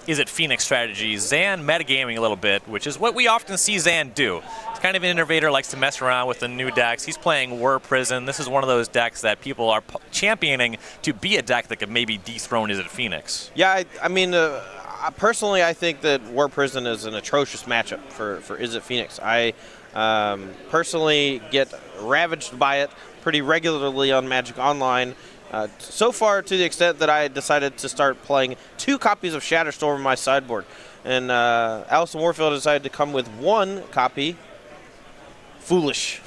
Is It Phoenix strategy, Zan metagaming a little bit, which is what we often see Zan do. He's kind of an innovator, likes to mess around with the new decks. He's playing War Prison. This is one of those decks that people are championing to be a deck that could maybe dethrone Is It Phoenix. Yeah, I mean, personally, I think that War Prison is an atrocious matchup for Is It Phoenix. I personally get ravaged by it pretty regularly on Magic Online. So far, to the extent that I decided to start playing 2 copies of Shatterstorm in my sideboard. And Allison Warfield decided to come with 1 copy. Foolish.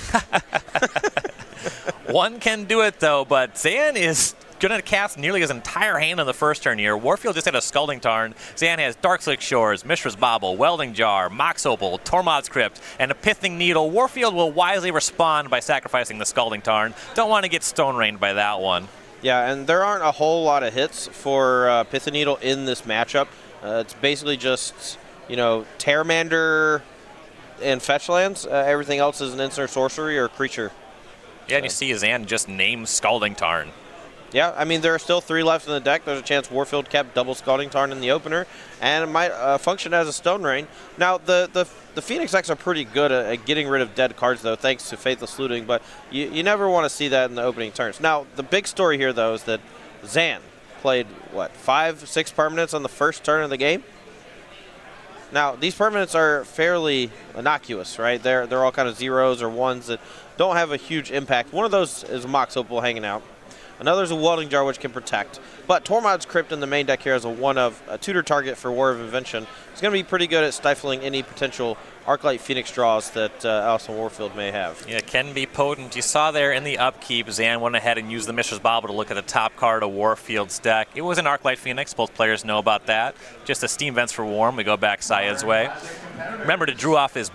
One can do it, though, but Zan is going to cast nearly his entire hand on the first turn here. Warfield just had a Scalding Tarn. Zan has Darkslick Shores, Mishra's Bauble, Welding Jar, Mox Opal, Tormod's Crypt, and a Pithing Needle. Warfield will wisely respond by sacrificing the Scalding Tarn. Don't want to get Stone Rained by that one. Yeah, and there aren't a whole lot of hits for Pithing Needle in this matchup. It's basically just, Terramander and fetch lands. Everything else is an instant sorcery or creature. Yeah, and you see Zan just name Scalding Tarn. Yeah, I mean, there are still 3 left in the deck. There's a chance Warfield kept double Scalding Tarn in the opener, and it might function as a Stone Rain. Now, the Phoenix decks are pretty good at getting rid of dead cards, though, thanks to Faithless Looting, but you never want to see that in the opening turns. Now, the big story here, though, is that Zan played, 5, 6 permanents on the first turn of the game? Now, these permanents are fairly innocuous, right? They're all kind of 0s or 1s that don't have a huge impact. One of those is Mox Opal hanging out. Another is a Welding Jar, which can protect. But Tormod's Crypt in the main deck here is a tutor target for War of Invention. It's going to be pretty good at stifling any potential Arclight Phoenix draws that Allison Warfield may have. Yeah, it can be potent. You saw there in the upkeep, Zan went ahead and used the Mishra's Bauble to look at the top card of Warfield's deck. It was an Arclight Phoenix. Both players know about that. Just a Steam Vents for Warm. We go back Syed's way. Remember to draw off his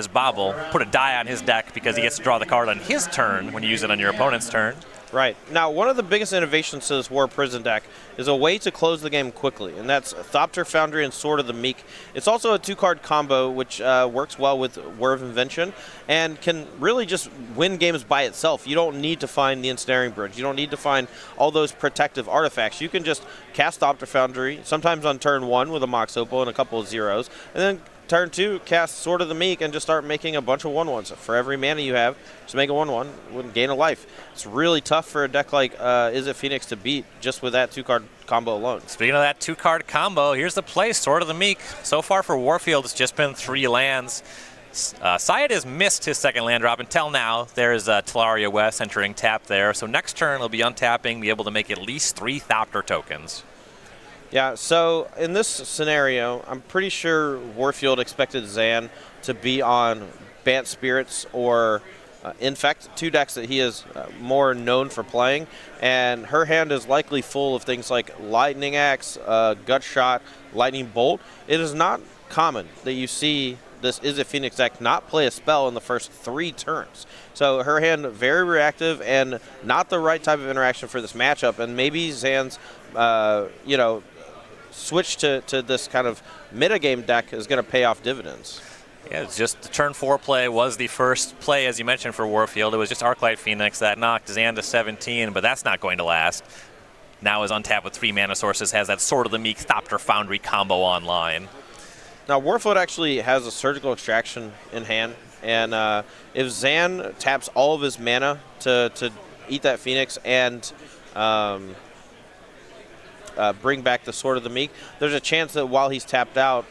Bauble, put a die on his deck because he gets to draw the card on his turn when you use it on your opponent's turn. Right. Now, one of the biggest innovations to this War Prison deck is a way to close the game quickly, and that's Thopter Foundry and Sword of the Meek. It's also a 2-card combo, which works well with War of Invention, and can really just win games by itself. You don't need to find the Ensnaring Bridge. You don't need to find all those protective artifacts. You can just cast Thopter Foundry, sometimes on turn 1 with a Mox Opal and a couple of 0s, and then turn 2, cast Sword of the Meek and just start making a bunch of 1/1s. For every mana you have, just make a 1/1, wouldn't gain a life. It's really tough for a deck like Is It Phoenix to beat just with that 2-card combo alone. Speaking of that 2-card combo, here's the play, Sword of the Meek. So far for Warfield, it's just been 3 lands. Syed has missed his second land drop until now. There's Talaria West entering tap there. So next turn, he'll be untapping, be able to make at least 3 Thopter tokens. Yeah, so in this scenario, I'm pretty sure Warfield expected Zan to be on Bant Spirits or Infect, 2 decks that he is more known for playing, and her hand is likely full of things like Lightning Axe, Gut Shot, Lightning Bolt. It is not common that you see this Is It Phoenix deck not play a spell in the first 3 turns. So her hand very reactive and not the right type of interaction for this matchup, and maybe Zan's, switch to this kind of metagame deck is going to pay off dividends. Yeah, it's just the turn 4 play was the first play, as you mentioned, for Warfield. It was just Arclight Phoenix that knocked Zan to 17, but that's not going to last. Now is untapped with 3 mana sources, has that Sword of the Meek Thopter Foundry combo online. Now, Warfield actually has a Surgical Extraction in hand, and if Zan taps all of his mana to eat that Phoenix and bring back the Sword of the Meek, there's a chance that while he's tapped out,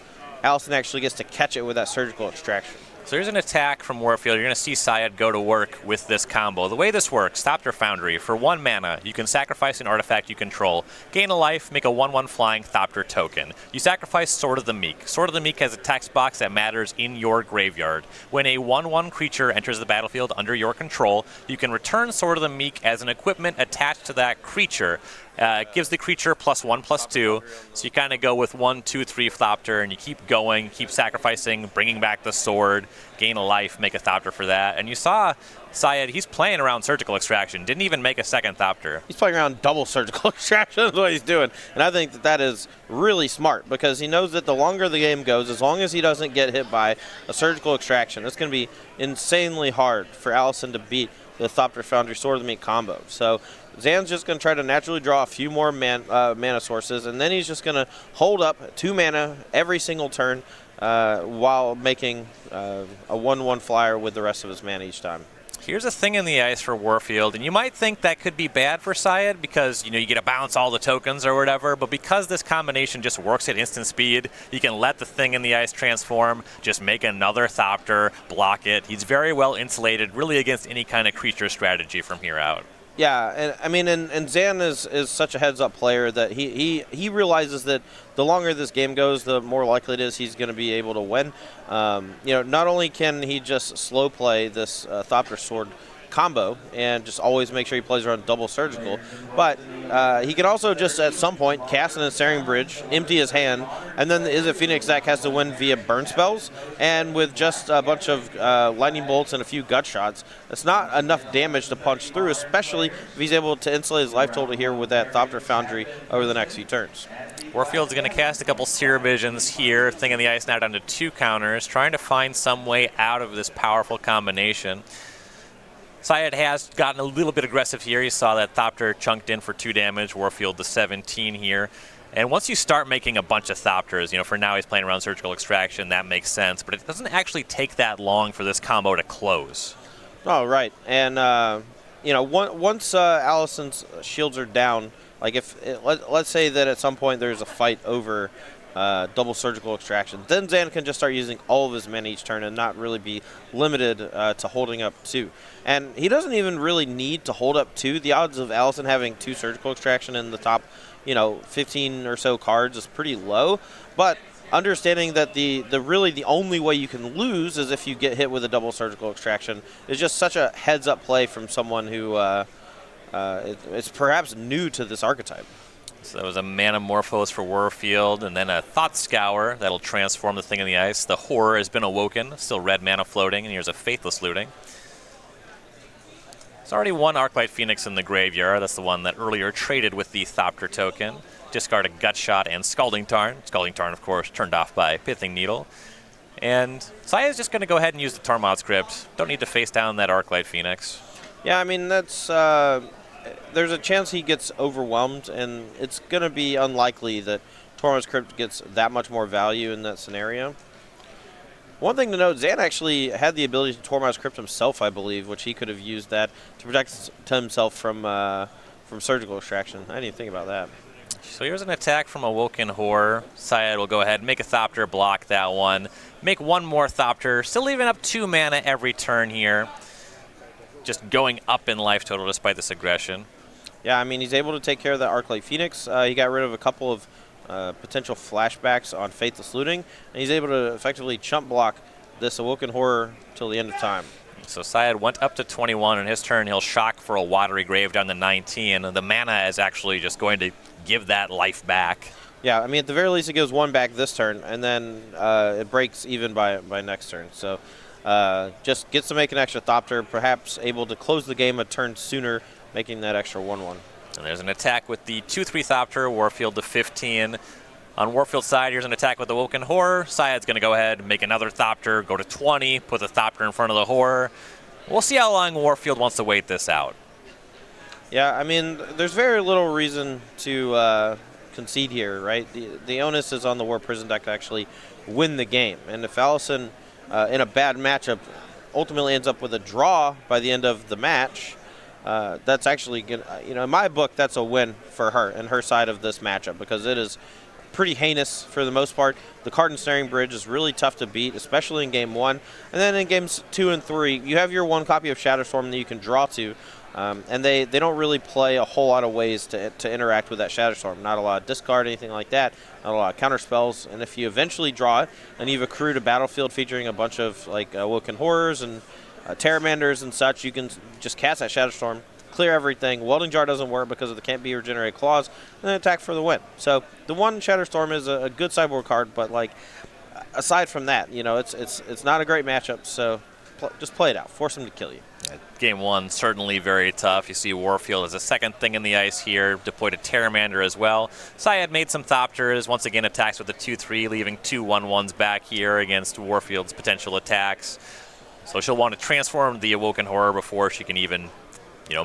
Allison actually gets to catch it with that Surgical Extraction. So here's an attack from Warfield. You're going to see Syed go to work with this combo. The way this works, Thopter Foundry, for 1 mana, you can sacrifice an artifact you control, gain a life, make a 1/1 flying Thopter token. You sacrifice Sword of the Meek. Sword of the Meek has a text box that matters in your graveyard. When a 1/1 creature enters the battlefield under your control, you can return Sword of the Meek as an equipment attached to that creature. It gives the creature +1/+2, so you kind of go with 1, 2, 3 Thopter, and you keep going, keep sacrificing, bringing back the sword, gain a life, make a Thopter for that. And you saw Syed, he's playing around Surgical Extraction, didn't even make a second Thopter. He's playing around double Surgical Extraction is what he's doing, and I think that is really smart because he knows that the longer the game goes, as long as he doesn't get hit by a Surgical Extraction, it's going to be insanely hard for Allison to beat the Thopter Foundry Sword of the Meek combo. So Zan's just going to try to naturally draw a few more mana sources, and then he's just going to hold up 2 mana every single turn while making a 1/1 flyer with the rest of his mana each time. Here's a thing in the ice for Warfield, and you might think that could be bad for Syed because, you get to bounce all the tokens or whatever, but because this combination just works at instant speed, you can let the thing in the ice transform, just make another Thopter, block it. He's very well insulated, really against any kind of creature strategy from here out. Yeah, and I mean, and Zan is such a heads-up player that he realizes that the longer this game goes, the more likely it is he's going to be able to win. Not only can he just slow play this Thopter Sword combo and just always make sure he plays around double surgical, but he can also just at some point cast an Ensnaring Bridge, empty his hand, and then the Izzet Phoenix deck has to win via burn spells, and with just a bunch of lightning bolts and a few gut shots, it's not enough damage to punch through, especially if he's able to insulate his life total here with that Thopter Foundry over the next few turns. Warfield's going to cast a couple Seer Visions here, thing in the ice now down to 2 counters, trying to find some way out of this powerful combination. Syed has gotten a little bit aggressive here. You saw that Thopter chunked in for 2 damage, Warfield the 17 here. And once you start making a bunch of Thopters, for now he's playing around Surgical Extraction, that makes sense. But it doesn't actually take that long for this combo to close. Oh, right. And, once Allison's shields are down, like let's say that at some point there's a fight over double Surgical Extraction, then Zan can just start using all of his mana each turn and not really be limited to holding up 2. And he doesn't even really need to hold up 2. The odds of Allison having 2 Surgical Extraction in the top, 15 or so cards is pretty low. But understanding that the only way you can lose is if you get hit with a double Surgical Extraction is just such a heads-up play from someone who is perhaps new to this archetype. So that was a Manamorphose for Warfield, and then a Thought Scour that'll transform the thing in the ice. The Horror has been awoken, still red mana floating, and here's a Faithless Looting. There's already 1 Arclight Phoenix in the graveyard. That's the one that earlier traded with the Thopter token. Discard a Gut Shot and Scalding Tarn. Scalding Tarn, of course, turned off by Pithing Needle. And Syed is just going to go ahead and use the Tormod Script. Don't need to face down that Arclight Phoenix. Yeah, I mean, that's... there's a chance he gets overwhelmed, and it's going to be unlikely that Tormod's Crypt gets that much more value in that scenario. One thing to note, Zan actually had the ability to Tormod's Crypt himself, I believe, which he could have used that to protect himself from Surgical Extraction. I didn't even think about that. So here's an attack from Awoken Horror. Syed will go ahead and make a Thopter, block that one. Make 1 more Thopter, still leaving up 2 mana every turn here. Just going up in life total despite this aggression. Yeah, I mean, he's able to take care of the Arclight Phoenix. He got rid of a couple of potential flashbacks on Faithless Looting, and he's able to effectively chump block this Awoken Horror till the end of time. So Syed went up to 21 in his turn. He'll shock for a Watery Grave down to 19. The mana is actually just going to give that life back. Yeah, I mean, at the very least, it gives 1 back this turn, and then it breaks even by next turn. So just gets to make an extra Thopter, perhaps able to close the game a turn sooner, making that extra 1/1. And there's an attack with the 2/3 Thopter, Warfield to 15. On Warfield's side, here's an attack with the Woken Horror. Syed's going to go ahead and make another Thopter, go to 20, put the Thopter in front of the Horror. We'll see how long Warfield wants to wait this out. Yeah, I mean, there's very little reason to concede here, right? The onus is on the War Prison deck to actually win the game. And if Allison, in a bad matchup, ultimately ends up with a draw by the end of the match, that's actually going to, in my book, that's a win for her and her side of this matchup, because it is pretty heinous for the most part. The card Ensnaring Bridge is really tough to beat, especially in Game 1. And then in Games 2 and 3, you have your 1 copy of Shatterstorm that you can draw to, and they don't really play a whole lot of ways to interact with that Shatterstorm. Not a lot of discard, anything like that, not a lot of counter spells. And if you eventually draw it, and you've accrued a battlefield featuring a bunch of Woken Horrors and Terramanders and such, you can just cast that Shatterstorm, clear everything. Welding Jar doesn't work because of the Can't Be Regenerated clause, and then attack for the win. So the 1 Shatterstorm is a good sideboard card, but aside from that, it's not a great matchup. So just play it out. Force him to kill you. Game 1 certainly very tough. You see Warfield as a second thing in the ice here, deployed a Terramander as well. Syed made some Thopters, once again attacks with the 2/3, leaving 2 1/1s back here against Warfield's potential attacks. So she'll want to transform the Awoken Horror before she can even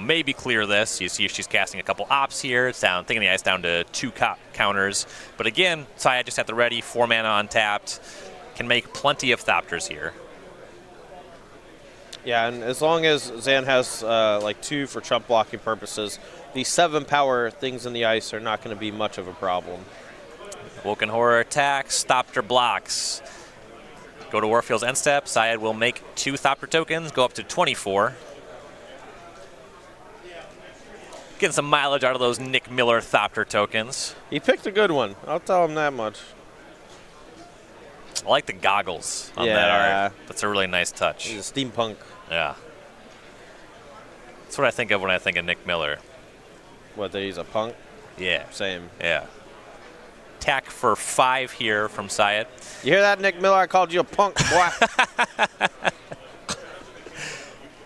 maybe clear this. You see she's casting a couple ops here. It's down, thinking the ice down to 2 counters. But again, Syed just at the ready, 4 mana untapped. Can make plenty of Thopters here. Yeah, and as long as Zan has like 2 for chump blocking purposes, the 7 power things in the ice are not going to be much of a problem. Woken Horror attacks, Thopter blocks. Go to Warfield's end step. Syed will make 2 Thopter tokens, go up to 24. Getting some mileage out of those Nick Miller Thopter tokens. He picked a good one. I'll tell him that much. I like the goggles on that art. That's a really nice touch. He's a steampunk. Yeah. That's what I think of when I think of Nick Miller. What, that he's a punk? Yeah. Same. Yeah. Attack for 5 here from Syed. You hear that, Nick Miller? I called you a punk, boy.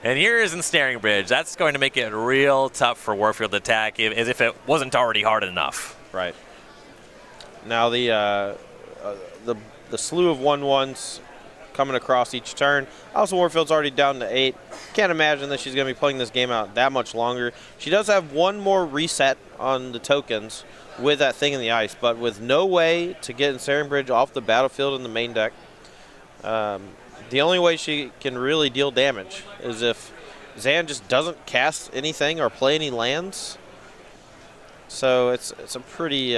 And here is Ensnaring Bridge. That's going to make it real tough for Warfield to attack, as if it wasn't already hard enough. Right. Now the slew of 1/1s coming across each turn. Also, Warfield's already down to 8. Can't imagine that she's going to be playing this game out that much longer. She does have 1 more reset on the tokens with that thing in the ice, but with no way to get Ensnaring Bridge off the battlefield in the main deck. The only way she can really deal damage is if Zan just doesn't cast anything or play any lands. So it's a pretty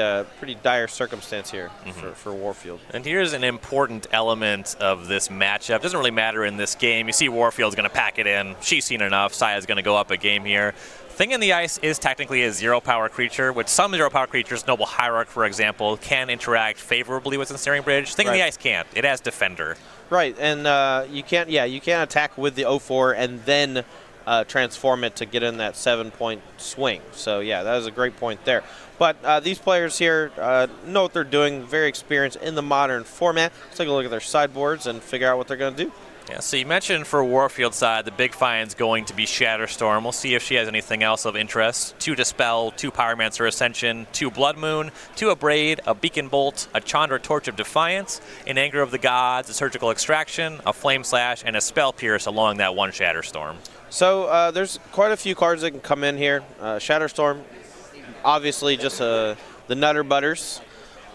dire circumstance here for Warfield. And here's an important element of this matchup. Doesn't really matter in this game. You see Warfield's going to pack it in. She's seen enough. Syed's going to go up a game here. Thing in the Ice is technically a 0-power creature, which some 0-power creatures, Noble Hierarch, for example, can interact favorably with Ensnaring Bridge. Thing in the Ice can't. It has Defender. Right, and you can't attack with the 0-4 and then transform it to get in that 7-point swing. So, yeah, that is a great point there. But these players here know what they're doing, very experienced in the modern format. Let's take a look at their sideboards and figure out what they're going to do. Yeah, so you mentioned for Warfield side, the big find's going to be Shatterstorm. We'll see if she has anything else of interest. 2 Dispel, 2 Pyromancer Ascension, 2 Blood Moon, 2 Abrade, a Beacon Bolt, a Chandra Torch of Defiance, an Anger of the Gods, a Surgical Extraction, a Flame Slash, and a Spell Pierce along that 1 Shatterstorm. So there's quite a few cards that can come in here. Shatterstorm, obviously just the Nutter Butters.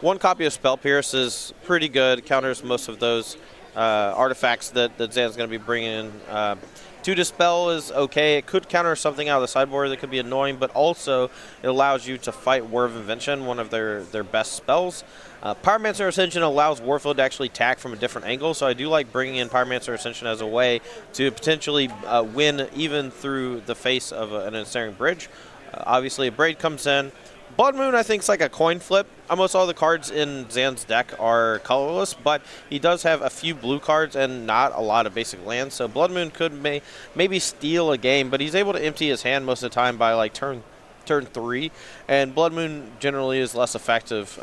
1 copy of Spell Pierce is pretty good, counters most of those artifacts that Zan's going to be bringing in. 2 Dispel is okay. It could counter something out of the sideboard that could be annoying, but also it allows you to fight War of Invention, one of their best spells. Pyromancer Ascension allows Warfield to actually attack from a different angle, so I do like bringing in Pyromancer Ascension as a way to potentially win even through the face of an Ensnaring Bridge. Obviously, a Braid comes in. Blood Moon, I think, is like a coin flip. Almost all the cards in Zan's deck are colorless, but he does have a few blue cards and not a lot of basic lands. So Blood Moon could maybe steal a game, but he's able to empty his hand most of the time by like turn 3. And Blood Moon generally is less effective,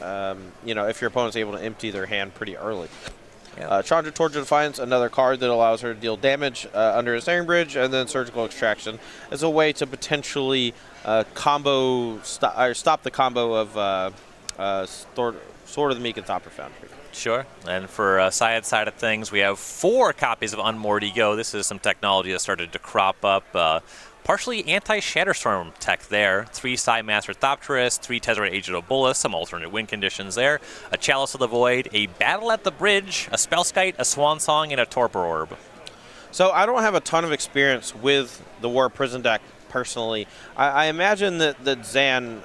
if your opponent's able to empty their hand pretty early. Yeah. Chandra Torch of Defiance, another card that allows her to deal damage under a Ensnaring Bridge, and then Surgical Extraction as a way to potentially stop the combo of Sword of the Meek and Thopter Foundry. Sure. And for Syed's side of things, we have 4 copies of Unmoored Ego. This is some technology that started to crop up. Partially anti-Shatterstorm tech there. 3 Psymaster Thopterus, 3 Tezzeret Agent of Bolus, some alternate win conditions there. A Chalice of the Void, a Battle at the Bridge, a Spellskite, a Swan Song, and a Torpor Orb. So I don't have a ton of experience with the War Prison deck personally. I imagine that Zan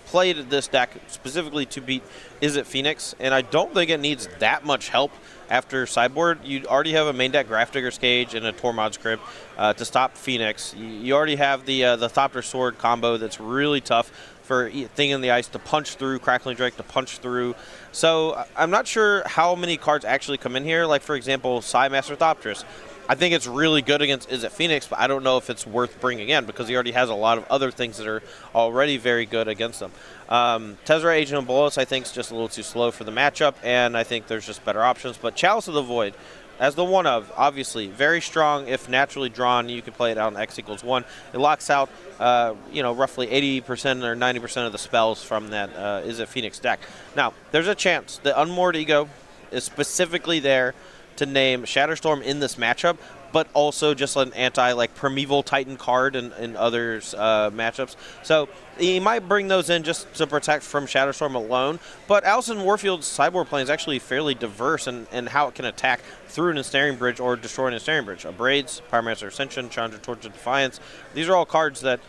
played this deck specifically to beat Is It Phoenix, and I don't think it needs that much help. After sideboard, you already have a main deck Grafdigger's Cage and a Tormod's Crypt to stop Phoenix. You already have the Thopter Sword combo that's really tough for Thing in the Ice to punch through, Crackling Drake to punch through. So I'm not sure how many cards actually come in here. Like, for example, Psymaster Thopterus. I think it's really good against Is It Phoenix, but I don't know if it's worth bringing in because he already has a lot of other things that are already very good against them. Tezzeret Agent of Bolus, I think, is just a little too slow for the matchup, and I think there's just better options. But Chalice of the Void, as the one of, obviously, very strong. If naturally drawn, you can play it out in X = 1. It locks out, roughly 80% or 90% of the spells from that Is It Phoenix deck. Now, there's a chance that Unmoored Ego is specifically there to name Shatterstorm in this matchup, but also just an like Primeval Titan card in others matchups. So he might bring those in just to protect from Shadowstorm alone. But Allison Warfield's sideboard plane is actually fairly diverse in how it can attack through an Ensnaring Bridge or destroy an Ensnaring Bridge. Braids, Pyromancer Ascension, Challenger Torch of Defiance. These are all cards that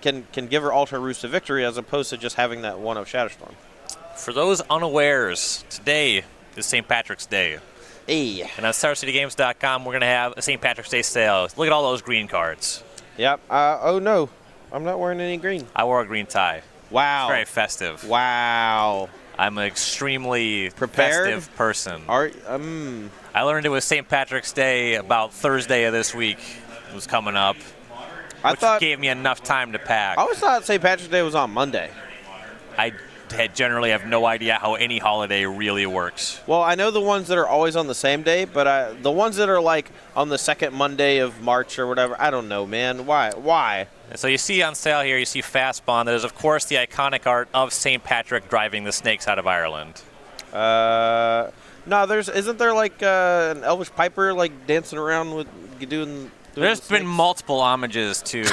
can give her Altar Roost to victory as opposed to just having that one of Shadowstorm. For those unawares, today is St. Patrick's Day. Hey. And on StarCityGames.com, we're going to have a St. Patrick's Day sale. Look at all those green cards. Yep. Oh, no. I'm not wearing any green. I wore a green tie. Wow. It's very festive. Wow. I'm an extremely Prepared? festive person. I learned it was St. Patrick's Day about Thursday of this week. It was coming up, which gave me enough time to pack. I always thought St. Patrick's Day was on Monday. I generally have no idea how any holiday really works. Well, I know the ones that are always on the same day, but the ones that are like on the second Monday of March or whatever, I don't know, man. Why? And so you see on sale here, you see Fastbond. There's, of course, the iconic art of St. Patrick driving the snakes out of Ireland. No, isn't there like an Elvish Piper like dancing around with doing There's been multiple homages to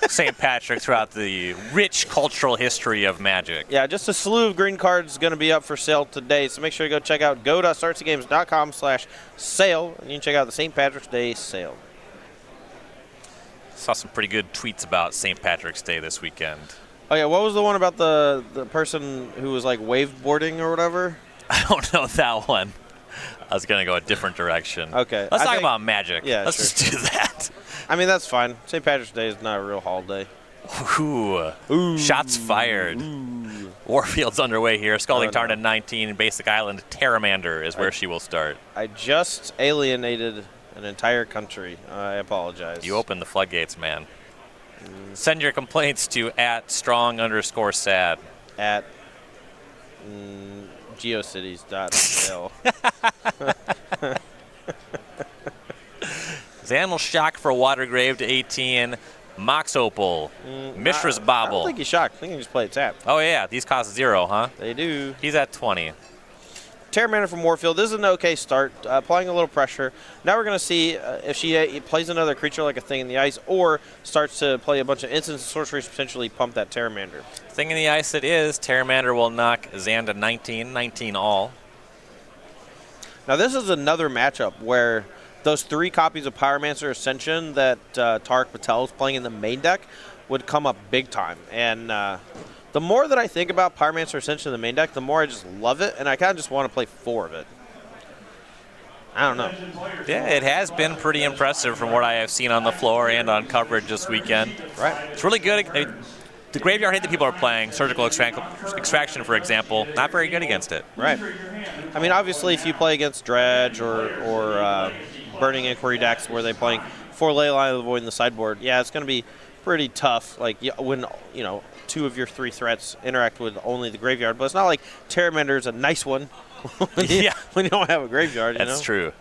St. Patrick throughout the rich cultural history of Magic. Yeah, just a slew of green cards going to be up for sale today, so make sure you go check out go.startgames.com/sale, and you can check out the St. Patrick's Day sale. Saw some pretty good tweets about St. Patrick's Day this weekend. Oh yeah, what was the one about the person who was like waveboarding or whatever? I don't know that one. I was going to go a different direction. Okay. Let's talk about Magic. Yeah, Let's sure. just do that. I mean, that's fine. St. Patrick's Day is not a real holiday. Ooh. Shots fired. Ooh. Warfield's underway here. Scalding Tarn at 19. Basic Island. Terramander is where she will start. I just alienated an entire country. I apologize. You opened the floodgates, man. Send your complaints to @strong_sad. At geocities.l. Zan will shock for Watergrave to 18. Mox Opal. Mishra's Bobble. I don't think he's shocked. I think he just played tap. Oh, yeah. These cost 0, huh? They do. He's at 20. Terramander from Warfield. This is an okay start, applying a little pressure. Now we're going to see if she plays another creature like a Thing in the Ice or starts to play a bunch of instants and sorceries, potentially pump that Terramander. Thing in the Ice it is. Terramander will knock Zan to 19 all. Now this is another matchup where those 3 copies of Pyromancer Ascension that Tarek Patel is playing in the main deck would come up big time. And the more that I think about Pyromancer Ascension in the main deck, the more I just love it, and I kind of just want to play 4 of it. I don't know. Yeah, it has been pretty impressive from what I have seen on the floor and on coverage this weekend. Right. It's really good. The graveyard hit that people are playing, Surgical Extraction, for example, not very good against it. Right. I mean, obviously, if you play against Dredge or Burning Inquiry decks where they're playing 4 Leyline of the Void in the sideboard, yeah, it's going to be pretty tough. Like when 2 of your 3 threats interact with only the graveyard, but it's not like Terramander is a nice one when you don't have a graveyard. That's true.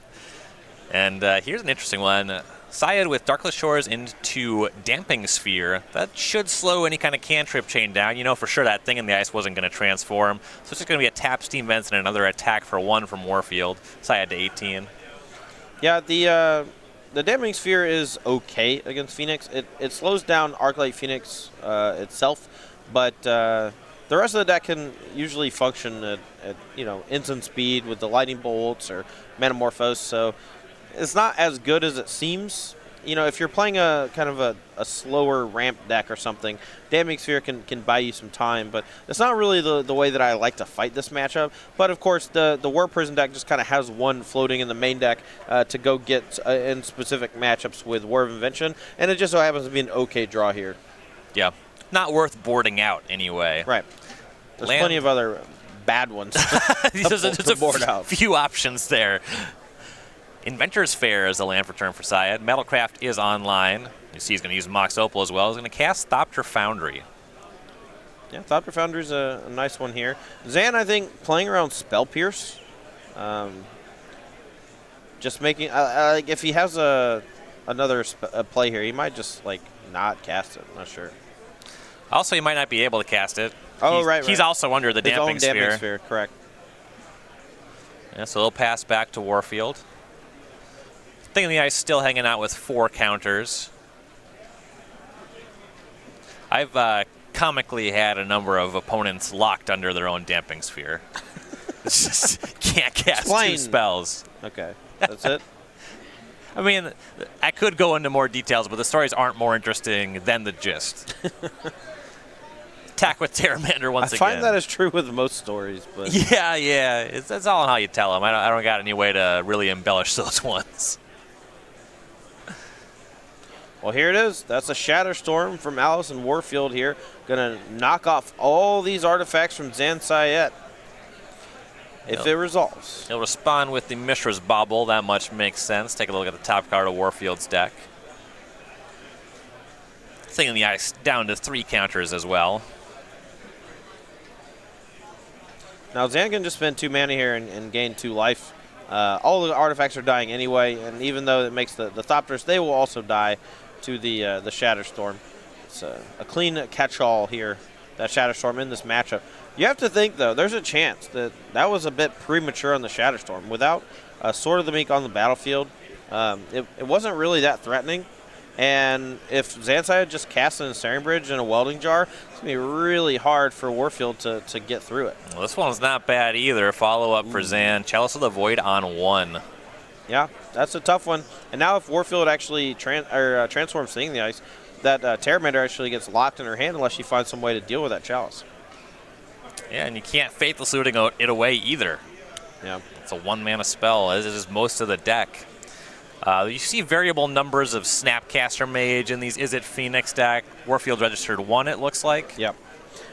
And here's an interesting one. Syed with Darkless Shores into Damping Sphere. That should slow any kind of cantrip chain down. You know for sure that Thing in the Ice wasn't going to transform. So it's just going to be a tap Steam Vents and another attack for 1 from Warfield. Syed to 18. Yeah, the Damping Sphere is okay against Phoenix. It slows down Arclight Phoenix itself, but the rest of the deck can usually function at instant speed with the Lightning Bolts or Metamorphose, so it's not as good as it seems. If you're playing a kind of a slower ramp deck or something, Damping Sphere can buy you some time, but it's not really the way that I like to fight this matchup. But of course, the War Prison deck just kind of has 1 floating in the main deck to go get in specific matchups with War of Invention, and it just so happens to be an okay draw here. Yeah, not worth boarding out anyway. Right. There's plenty of other bad ones there's to board out. Few options there. Inventor's Fair is a land return for Syed. Metalcraft is online. You see he's going to use Mox Opal as well. He's going to cast Thopter Foundry. Yeah, Thopter Foundry is a nice one here. Zan, I think, playing around Spell Pierce. Just making if he has another play here, he might just not cast it. I'm not sure. Also, he might not be able to cast it. Right. He's also under the Damping Sphere. Damping Sphere, correct. Yeah, so he'll pass back to Warfield. Thing in the Ice still hanging out with 4 counters. I've comically had a number of opponents locked under their own damping sphere. It's just can't cast 2 spells. Okay, that's it. I mean, I could go into more details, but the stories aren't more interesting than the gist. Attack with Pteramander once again. I find that is true with most stories, but yeah, that's all in how you tell them. I don't got any way to really embellish those ones. Well, here it is. That's a Shatterstorm from Allison Warfield here. Going to knock off all these artifacts from Syed if it resolves. He'll respond with the Mishra's Bauble. That much makes sense. Take a look at the top card of Warfield's deck. Thing in the Ice down to 3 counters as well. Now, Zan can just spend 2 mana here and gain 2 life. All the artifacts are dying anyway, and even though it makes the Thopters, they will also die to the Shatterstorm. It's a clean catch-all here, that Shatterstorm in this matchup. You have to think, though, there's a chance that was a bit premature on the Shatterstorm. Without Sword of the Meek on the battlefield, it wasn't really that threatening. And if Syed just casts an Ensnaring Bridge and a Welding Jar, it's going to be really hard for Warfield to get through it. Well, this one's not bad either. Follow-up for Zan. Chalice of the Void on 1. Yeah, that's a tough one. And now if Warfield actually transforms Thing in the Ice, that Pteramander actually gets locked in her hand unless she finds some way to deal with that Chalice. Yeah, and you can't Faithless Looting it away either. Yeah. It's a 1-mana spell, as is most of the deck. You see variable numbers of Snapcaster Mage in these Is It Phoenix deck. Warfield registered 1, it looks like. Yep.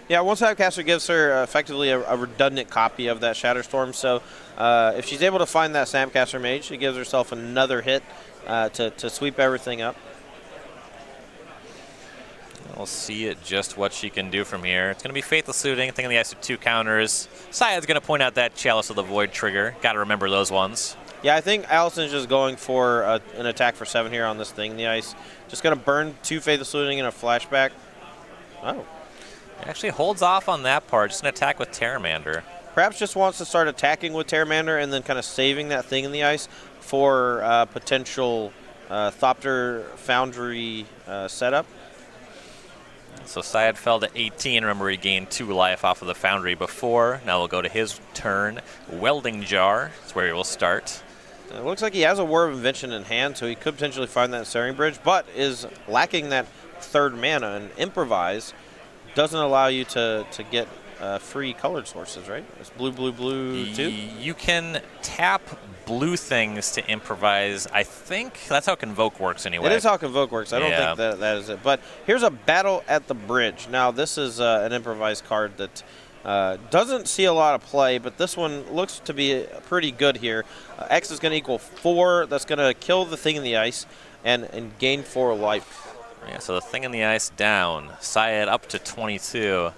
Yeah, one Snapcaster gives her effectively a redundant copy of that Shatterstorm. So if she's able to find that Snapcaster Mage, she gives herself another hit to sweep everything up. We'll see just what she can do from here. It's going to be Faithless Looting. Thing in the Ice of 2 counters. Syed's going to point out that Chalice of the Void trigger. Got to remember those ones. Yeah, I think Allison's just going for an attack for 7 here on this Thing in the Ice. Just going to burn 2 Faithless Looting in a flashback. Oh. It actually holds off on that part. Just an attack with Pteramander. Perhaps just wants to start attacking with Pteramander and then kind of saving that Thing in the Ice for potential Thopter Foundry setup. So Syed fell to 18. Remember, he gained 2 life off of the Foundry before. Now we'll go to his turn. Welding Jar is where he will start. It looks like he has a War of Invention in hand, so he could potentially find that Ensnaring Bridge, but is lacking that 3rd mana. And Improvise doesn't allow you to get free colored sources, right? It's blue, blue, blue, too? You can tap blue things to Improvise. I think that's how Convoke works anyway. It is how Convoke works. I don't think that is it. But here's a Battle at the Bridge. Now, this is an Improvise card that doesn't see a lot of play, but this one looks to be pretty good here. X is going to equal 4. That's going to kill the Thing in the Ice and gain 4 life. Yeah, so the Thing in the Ice down. Syed up to 22.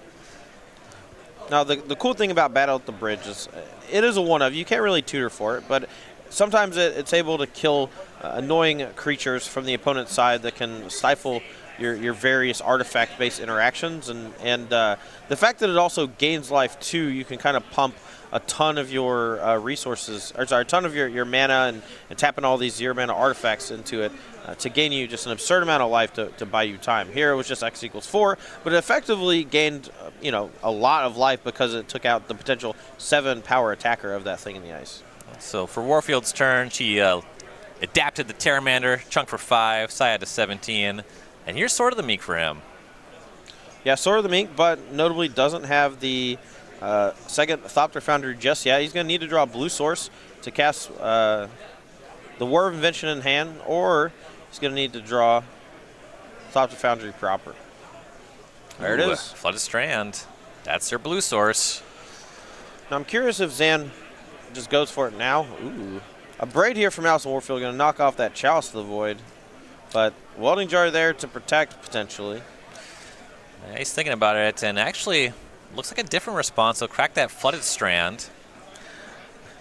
Now, the cool thing about Battle at the Bridge is it is a one-of. You can't really tutor for it, but sometimes it's able to kill annoying creatures from the opponent's side that can stifle your various artifact-based interactions. And the fact that it also gains life, too, you can kind of pump a ton of your resources, or sorry, a ton of your mana and tapping all these 0-mana artifacts into it to gain you just an absurd amount of life to buy you time. Here it was just X equals 4, but it effectively gained a lot of life because it took out the potential 7 power attacker of that Thing in the Ice. So for Warfield's turn, she adapted the Pteramander, chunk for 5, Syed to 17, and here's Sword of the Meek for him. Yeah, Sword of the Meek, but notably doesn't have the second Thopter Foundry just yet. He's going to need to draw a blue source to cast the War of Invention in hand, or he's going to need to draw Thopter Foundry proper. There it is. Flooded Strand. That's their blue source. Now I'm curious if Zan just goes for it now. Ooh. A Braid here from Allison Warfield, going to knock off that Chalice of the Void. But Welding Jar there to protect, potentially. Yeah, he's thinking about it, and actually looks like a different response. So crack that Flooded Strand.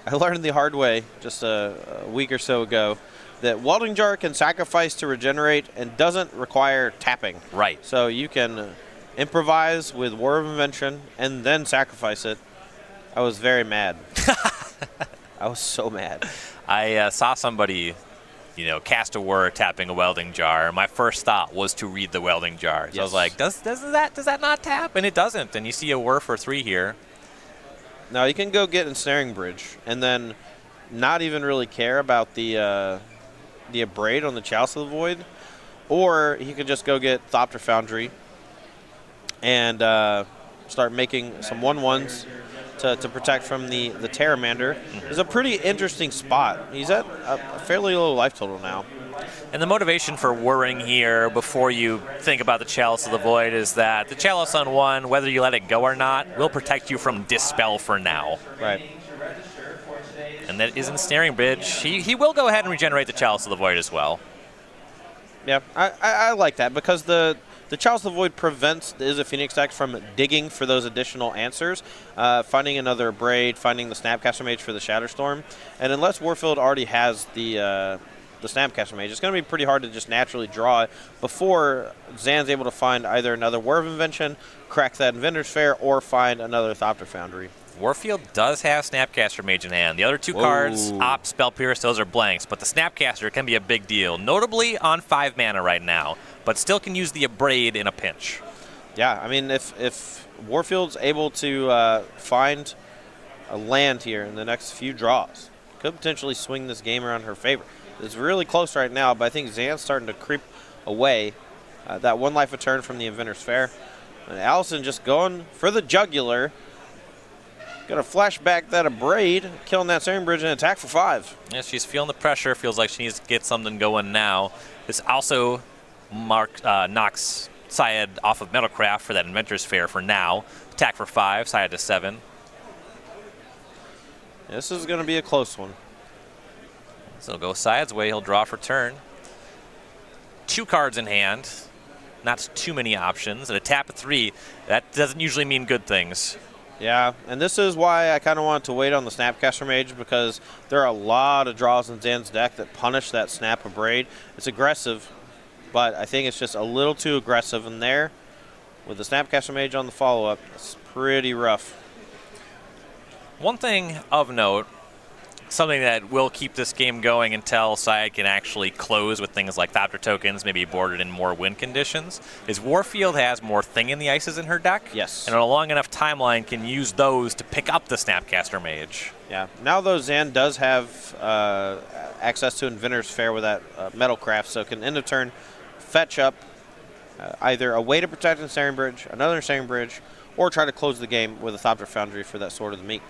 I learned the hard way just a week or so ago that Welding Jar can sacrifice to regenerate and doesn't require tapping. Right. So you can improvise with War of Invention and then sacrifice it. I was very mad. I was so mad. I saw somebody cast a word, tapping a welding jar. My first thought was to read the welding jar. So I was like, does that not tap? And it doesn't. And you see a whir for 3 here. Now you can go get Ensnaring Bridge and then not even really care about the Abrade on the Chalice of the Void, or he could just go get Thopter Foundry and start making some 1/1s to protect from the Terramander. It's a pretty interesting spot. He's at a fairly low life total now. And the motivation for whirring here before you think about the Chalice of the Void is that the Chalice on 1, whether you let it go or not, will protect you from Dispel for now. Right. And that is Ensnaring Bridge. He will go ahead and regenerate the Chalice of the Void as well. Yeah, I like that because the Chalice of the Void prevents the Is a Phoenix deck from digging for those additional answers, finding another Abrade, finding the Snapcaster Mage for the Shatterstorm. And unless Warfield already has the Snapcaster Mage, it's going to be pretty hard to just naturally draw it before Zan's able to find either another War of Invention, crack that Inventor's Fair, or find another Thopter Foundry. Warfield does have Snapcaster Mage in hand. The other 2 cards, Op, Spell Pierce, those are blanks, but the Snapcaster can be a big deal, notably on 5 mana right now, but still can use the Abrade in a pinch. Yeah, I mean, if Warfield's able to find a land here in the next few draws, could potentially swing this game around her favor. It's really close right now, but I think Zan's starting to creep away. That 1 life a turn from the Inventor's Fair. And Allison just going for the jugular. Going to flash back that Abrade, killing that Ensnaring Bridge and attack for 5. Yeah, she's feeling the pressure. Feels like she needs to get something going now. This also knocks Syed off of Metalcraft for that Inventor's Fair for now. Attack for 5, Syed to 7. This is going to be a close one. So he'll go Syed's way. He'll draw for turn. 2 cards in hand. Not too many options. And a tap of 3, that doesn't usually mean good things. Yeah, and this is why I kind of wanted to wait on the Snapcaster Mage, because there are a lot of draws in Zan's deck that punish that Snap Abrade. It's aggressive, but I think it's just a little too aggressive in there. With the Snapcaster Mage on the follow-up, it's pretty rough. One thing of note, something that will keep this game going until Syed can actually close with things like Thopter tokens, maybe boarded in more win conditions, is Warfield has more Thing in the Ices in her deck. Yes. And on a long enough timeline can use those to pick up the Snapcaster Mage. Yeah. Now, though, Zan does have access to Inventor's Fair with that Metalcraft, so can end of turn fetch up either a way to protect Ensnaring Bridge, another Ensnaring Bridge, or try to close the game with a Thopter Foundry for that Sword of the Meek.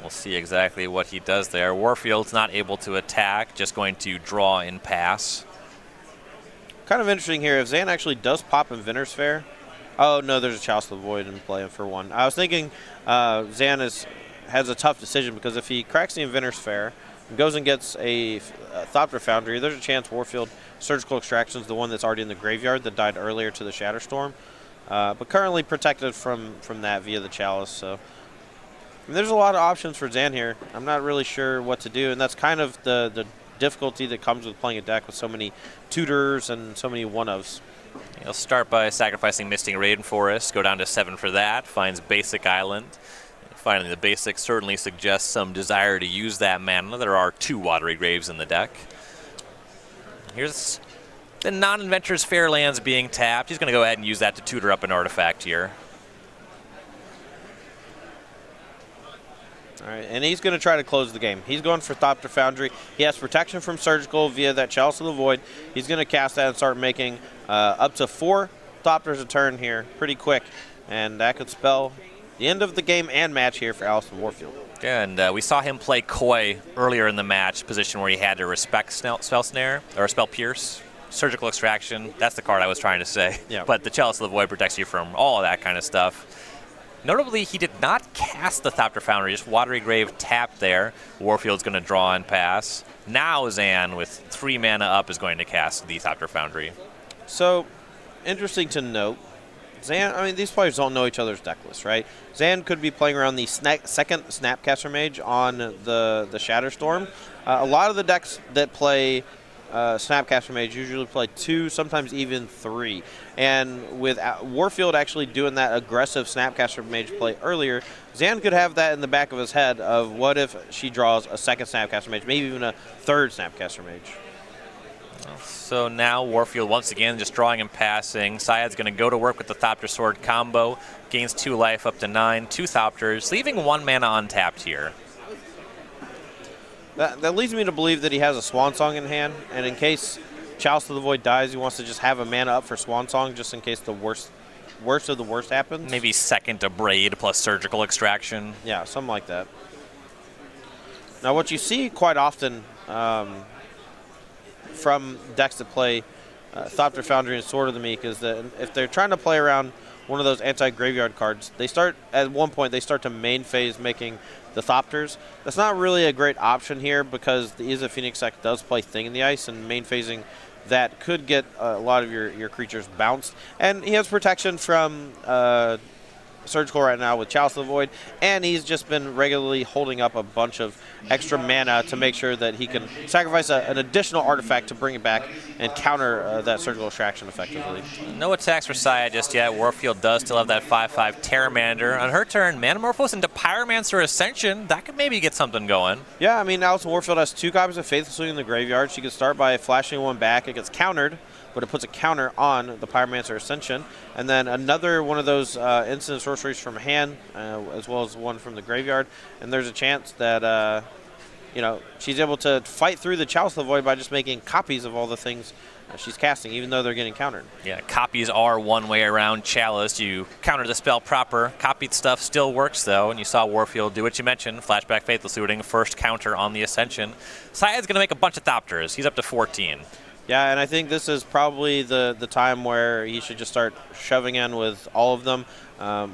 We'll see exactly what he does there. Warfield's not able to attack, just going to draw and pass. Kind of interesting here. If Zan actually does pop Inventor's Fair. Oh, no, there's a Chalice of the Void in play for 1. I was thinking Zan has a tough decision, because if he cracks the Inventor's Fair and goes and gets a Thopter Foundry, there's a chance Warfield Surgical Extraction's the one that's already in the graveyard that died earlier to the Shatterstorm. But currently protected from that via the Chalice, so... I mean, there's a lot of options for Zan here. I'm not really sure what to do, and that's kind of the difficulty that comes with playing a deck with so many tutors and so many one-ofs. He'll start by sacrificing Misting Rainforest, go down to 7 for that, finds Basic Island. Finally, the basic certainly suggests some desire to use that mana. There are 2 Watery Graves in the deck. Here's the non-Inventor's Fair lands being tapped. He's going to go ahead and use that to tutor up an artifact here. All right, and he's going to try to close the game. He's going for Thopter Foundry. He has protection from Surgical via that Chalice of the Void. He's going to cast that and start making up to 4 Thopters a turn here pretty quick. And that could spell the end of the game and match here for Allison Warfield. Yeah, and we saw him play Coy earlier in the match, position where he had to respect Spell Snare, or Spell Pierce. Surgical Extraction, that's the card I was trying to say. Yeah. But the Chalice of the Void protects you from all of that kind of stuff. Notably, he did not cast the Thopter Foundry, just Watery Grave tapped there. Warfield's going to draw and pass. Now Zan, with 3 mana up, is going to cast the Thopter Foundry. So, interesting to note, Zan, I mean, these players don't know each other's deck list, right? Zan could be playing around the second Snapcaster Mage on the Shatterstorm. A lot of the decks that play Snapcaster Mage usually play 2, sometimes even 3. And with Warfield actually doing that aggressive Snapcaster Mage play earlier, Zan could have that in the back of his head of what if she draws a second Snapcaster Mage, maybe even a third Snapcaster Mage. So now Warfield once again just drawing and passing. Syed's going to go to work with the Thopter Sword combo. Gains 2 life up to 9, 2 Thopters, leaving 1 mana untapped here. That leads me to believe that he has a Swan Song in hand, and in case Chalice of the Void dies, he wants to just have a mana up for Swan Song just in case the worst of the worst happens. Maybe second Abrade plus Surgical Extraction. Yeah, something like that. Now, what you see quite often from decks that play Thopter Foundry and Sword of the Meek is that if they're trying to play around one of those anti-graveyard cards, they start at one point they start to main phase making the Thopters. That's not really a great option here because the Iza Phoenix deck does play Thing in the Ice, and main phasing that could get a lot of your creatures bounced. And he has protection from Surgical right now with Chalice of the Void, and he's just been regularly holding up a bunch of extra mana to make sure that he can sacrifice an additional artifact to bring it back and counter that Surgical Extraction effectively. No attacks for Syed just yet. Warfield does still have that 5/5 Terramander. On her turn, Manamorphose into Pyromancer Ascension. That could maybe get something going. Yeah, I mean, Allison Warfield has 2 copies of Faithlessly in the graveyard. She could start by flashing 1 back. It gets countered, but it puts a counter on the Pyromancer Ascension. And then another one of those instant sorceries from hand, as well as one from the graveyard. And there's a chance that, she's able to fight through the Chalice of the Void by just making copies of all the things she's casting, even though they're getting countered. Yeah, copies are one way around Chalice. You counter the spell proper. Copied stuff still works, though, and you saw Warfield do what you mentioned, flashback Faithless Looting, first counter on the Ascension. Syed's going to make a bunch of Thopters. He's up to 14. Yeah, and I think this is probably the time where he should just start shoving in with all of them.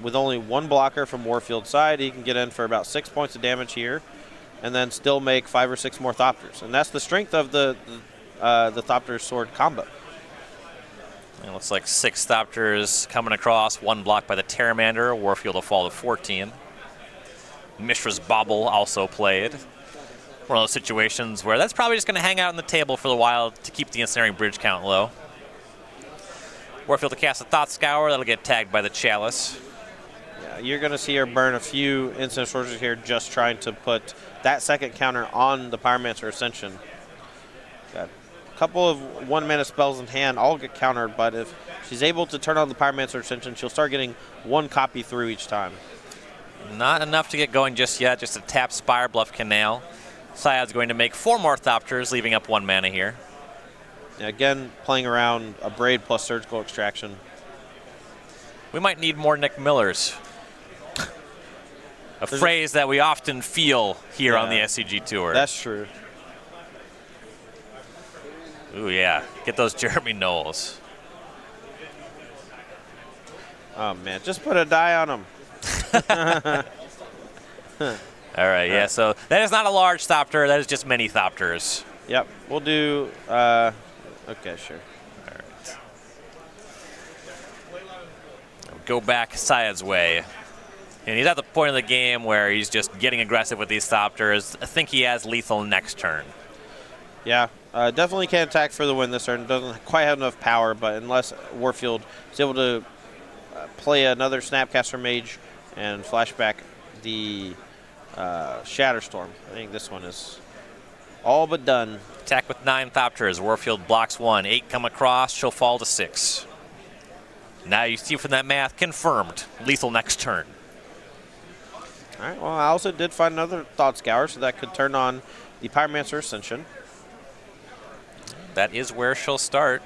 With only 1 blocker from Warfield's side, he can get in for about 6 points of damage here, and then still make 5 or 6 more Thopters. And that's the strength of the Thopter Sword combo. It looks like 6 Thopters coming across, 1 blocked by the Terramander. Warfield will fall to 14. Mishra's Bauble also played. One of those situations where that's probably just going to hang out on the table for a while to keep the Ensnaring Bridge count low. Warfield to cast a Thought Scour. That'll get tagged by the Chalice. Yeah, you're going to see her burn a few instant sorceries here just trying to put that second counter on the Pyromancer Ascension. Got a couple of 1-mana spells in hand, all get countered, but if she's able to turn on the Pyromancer Ascension, she'll start getting 1 copy through each time. Not enough to get going just yet, just a tap Spire Bluff Canal. Syed's going to make 4 more Thopters, leaving up 1 mana here. Yeah, again, playing around a Braid plus Surgical Extraction. We might need more Nick Millers. A phrase that we often feel here on the SCG Tour. That's true. Ooh, yeah. Get those Jeremy Knowles. Oh, man. Just put a die on him. All right, yeah, so that is not a large Thopter. That is just many Thopters. Yep, we'll do, okay, sure. All right. Go back Syed's way. And he's at the point of the game where he's just getting aggressive with these Thopters. I think he has lethal next turn. Yeah, definitely can't attack for the win this turn. Doesn't quite have enough power, but unless Warfield is able to play another Snapcaster Mage and flashback the Shatterstorm, I think this one is all but done. Attack with 9 Thopters. Warfield blocks 1. 8 come across. She'll fall to 6. Now you see from that math, confirmed. Lethal next turn. All right, well, I also did find another Thought Scour, so that could turn on the Pyromancer Ascension. That is where she'll start.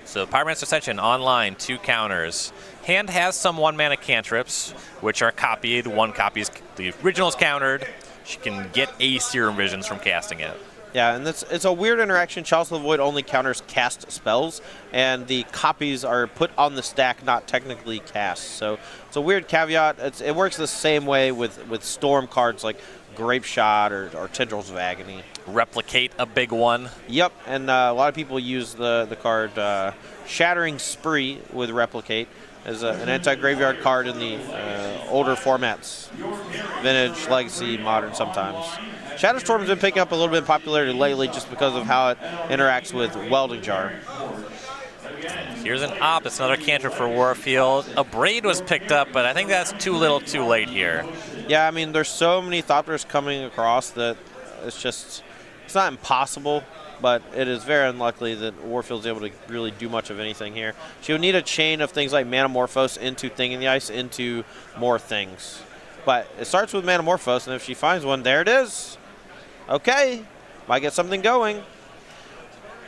So Pyromancer Ascension online, 2 counters. Hand has some 1-mana cantrips, which are copied. 1 copy's the original's countered. She can get a Serum Visions from casting it. Yeah, and it's a weird interaction. Chalice of the Void only counters cast spells, and the copies are put on the stack, not technically cast. So it's a weird caveat. It works the same way with Storm cards like Grape Shot or Tendrils of Agony. Replicate, a big one. Yep, and a lot of people use the card Shattering Spree with Replicate as an anti-graveyard card in the older formats. Vintage, Legacy, Modern sometimes. Shatterstorm's been picking up a little bit of popularity lately just because of how it interacts with Welding Jar. Here's an Op. It's another cantrip for Warfield. A Braid was picked up, but I think that's too little too late here. Yeah, I mean, there's so many Thopters coming across that it's just It's not impossible, but it is very unlikely that Warfield's able to really do much of anything here. She would need a chain of things like Manamorphose into Thing in the Ice into more things. But it starts with Manamorphose, and if she finds one, there it is. Okay, might get something going.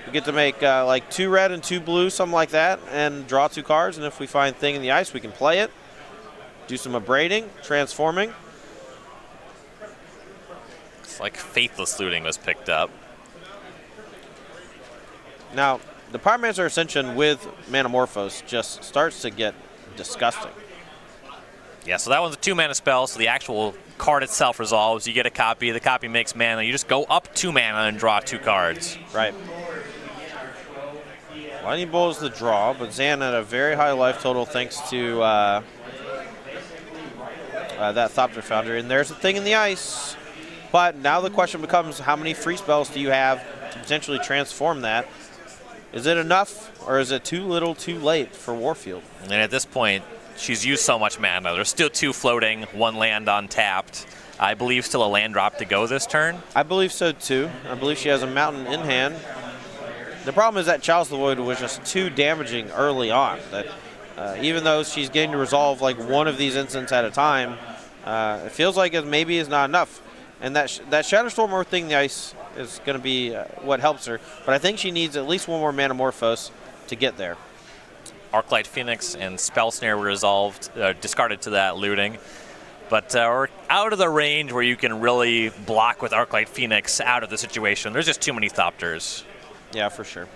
We get to make like 2 red and 2 blue, something like that, and draw 2 cards. And if we find Thing in the Ice, we can play it, do some abrading, transforming. It's like Faithless Looting was picked up. Now, the Pyromancer Ascension with Manamorphose just starts to get disgusting. Yeah, so that one's a 2-mana spell, so the actual card itself resolves. You get a copy, the copy makes mana. You just go up 2 mana and draw 2 cards. Right. Lightning Bolt is the draw, but Zan had a very high life total thanks to that Thopter Foundry. And there's a Thing in the Ice. But now the question becomes, how many free spells do you have to potentially transform that? Is it enough, or is it too little too late for Warfield? And at this point, she's used so much mana. There's still 2 floating, 1 land untapped. I believe still a land drop to go this turn. I believe so too. I believe she has a mountain in hand. The problem is that Chalice of the Void was just too damaging early on. That even though she's getting to resolve like one of these instants at a time, it feels like it maybe is not enough. And that Shatterstorm or Thing in the Ice is going to be what helps her. But I think she needs at least 1 more Manamorphose to get there. Arclight Phoenix and Spell Snare were resolved, discarded to that looting. But we're out of the range where you can really block with Arclight Phoenix out of the situation. There's just too many Thopters. Yeah, for sure.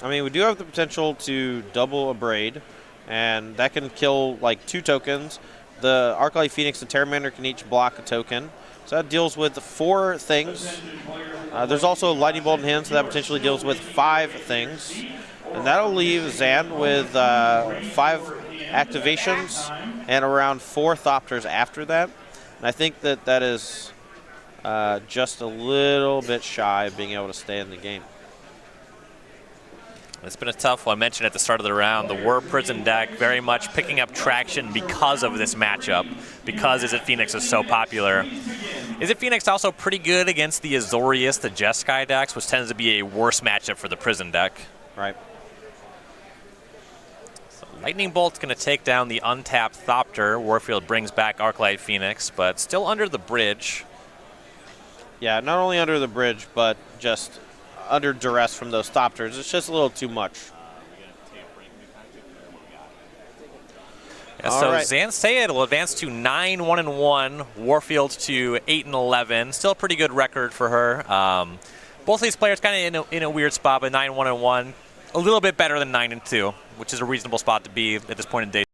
I mean, we do have the potential to double Abrade, and that can kill like 2 tokens. The Arclight Phoenix and Terramander can each block a token. So that deals with 4 things. There's also Lightning Bolt in hand, so that potentially deals with 5 things. And that'll leave Zan with 5 activations and around 4 Thopters after that. And I think that is just a little bit shy of being able to stay in the game. It's been a tough one. I mentioned at the start of the round, the War Prison deck very much picking up traction because of this matchup, because Izzet Phoenix is so popular. Izzet Phoenix also pretty good against the Azorius, the Jeskai decks, which tends to be a worse matchup for the Prison deck. Right. So Lightning Bolt's going to take down the untapped Thopter. Warfield brings back Arclight Phoenix, but still under the bridge. Yeah, not only under the bridge, but just under duress from those Thopters. It's just a little too much. Yeah, so right. Syed will advance to 9-1-1, Warfield to 8-11. Still a pretty good record for her. Both of these players kind of in a weird spot, but 9-1-1, a little bit better than 9-2, which is a reasonable spot to be at this point in day.